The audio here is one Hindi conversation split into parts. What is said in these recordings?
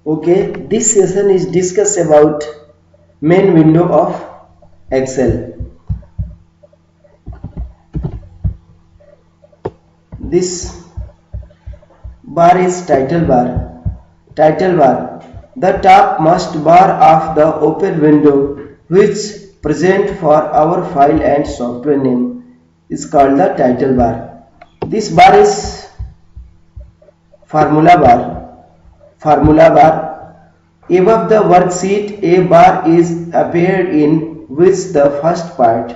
Okay, this session is discuss about main window of Excel. This bar is title bar. Title bar. The topmost bar of the open window which present for our file and software name is called the title bar. This bar is formula bar. Formula bar. Above the worksheet, a bar is appeared in which the first part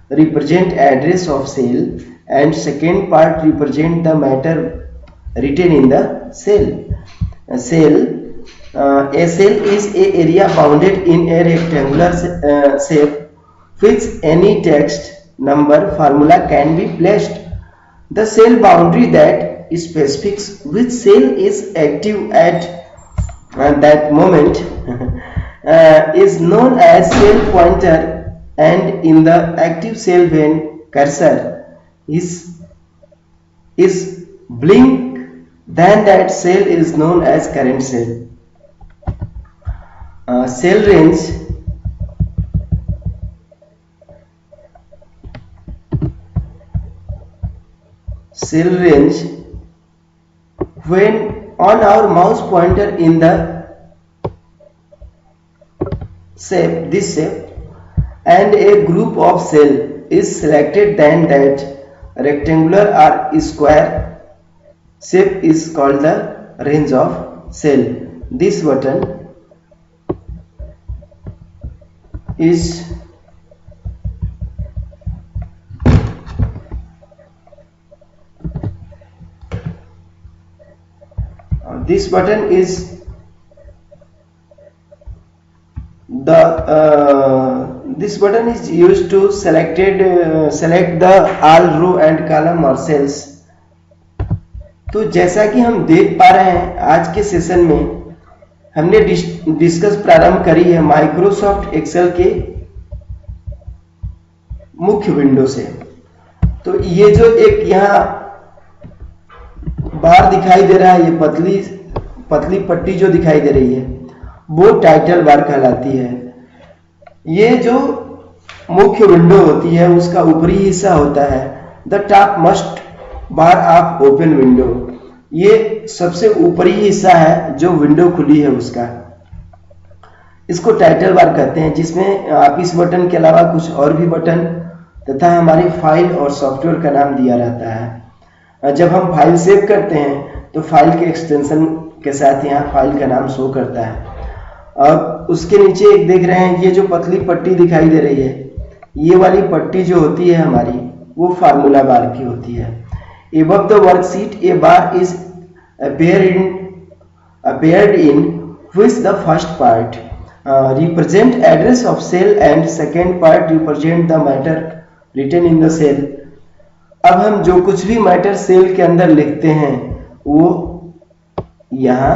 represent address of cell and second part represent the matter written in the cell. A cell is a area bounded in a rectangular shape which any text, number, formula can be placed. The cell boundary that specifies which cell is active at that moment is known as cell pointer, and in the active cell when cursor is blink, then that cell is known as current cell. Cell range. Cell range, when on our mouse pointer in the shape, this shape, and a group of cell is selected, then that rectangular or square shape is called the range of cell. This button is this button is used to select the all row and column or cells. तो जैसा कि हम देख पा रहे हैं, आज के सेशन में हमने डिस्कस प्रारंभ करी है माइक्रोसॉफ्ट एक्सेल के मुख्य विंडो से। तो ये जो एक यहाँ बार दिखाई दे रहा है, ये पतली पट्टी जो दिखाई दे रही है, वो टाइटल बार कहलाती है। ये जो मुख्य विंडो होती है उसका ऊपरी हिस्सा होता है the top most bar of open window. ये सबसे ऊपरी हिस्सा है जो विंडो खुली है उसका, इसको टाइटल बार कहते हैं, जिसमें आप इस बटन के अलावा कुछ और भी बटन तथा हमारी फाइल और सॉफ्टवेयर का नाम दिया रहता है। जब हम फाइल सेव करते हैं तो फाइल के एक्सटेंशन के साथ यहाँ फाइल का नाम शो करता है। और उसके नीचे एक देख रहे हैं, ये जो पतली पट्टी दिखाई दे रही है, ये वाली पट्टी जो होती है हमारी, वो फार्मूला बार की होती है। Above the worksheet, a bar is appeared in which the first part represent address of cell and second part represent the matter written in the cell. अब हम जो कुछ भी मैटर सेल के अंदर लिखते हैं वो यहाँ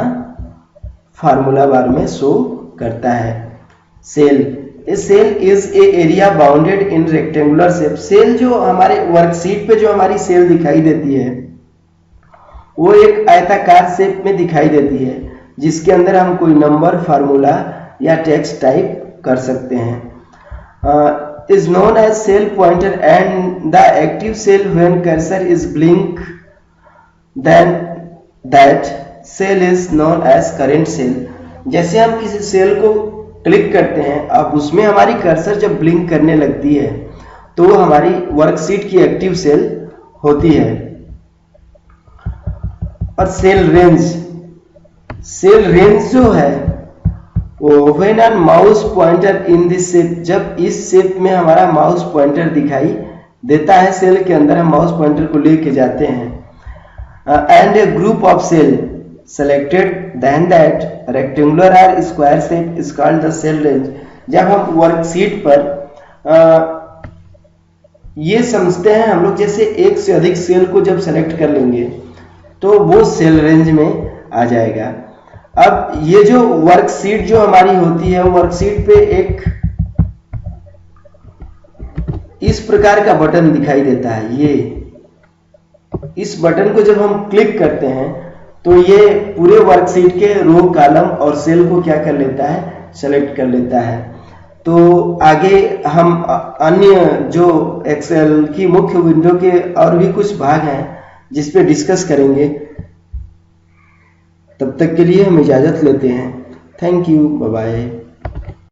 फार्मूला बार में शो करता है। Cell, a cell is a area bounded in rectangular shape. Cell जो हमारे वर्कशीट पे जो हमारी सेल दिखाई देती है वो एक आयताकार शेप में दिखाई देती है, जिसके अंदर हम कोई नंबर, फार्मूला या टेक्स्ट टाइप कर सकते हैं। is known as cell pointer and the active cell when cursor is blink, then that cell is known as current cell। जैसे हम किसी सेल को क्लिक करते हैं, अब उसमें हमारी कर्सर जब ब्लिंक करने लगती है तो हमारी वर्कशीट की एक्टिव सेल होती है। और सेल रेंज जो है वो when an mouse pointer in this shape, जब इस शेप में हमारा माउस पॉइंटर दिखाई देता है सेल के अंदर, हम माउस पॉइंटर को लेके जाते हैं and a group of cell selected, then that rectangular or square shape is called the cell range। जब हम वर्कशीट पर ये समझते हैं हम लोग, जैसे एक से अधिक सेल को जब सेलेक्ट कर लेंगे तो वो सेल रेंज में आ जाएगा। अब ये जो वर्कशीट जो हमारी होती है, वर्कशीट पे एक इस प्रकार का बटन दिखाई देता है। ये इस बटन को जब हम क्लिक करते हैं तो ये पूरे वर्कशीट के रो, कॉलम और सेल को क्या कर लेता है, सेलेक्ट कर लेता है। तो आगे हम अन्य जो एक्सेल की मुख्य विंडो के और भी कुछ भाग हैं जिस पे डिस्कस करेंगे। तब तक के लिए हम इजाजत लेते हैं। Thank you, bye bye.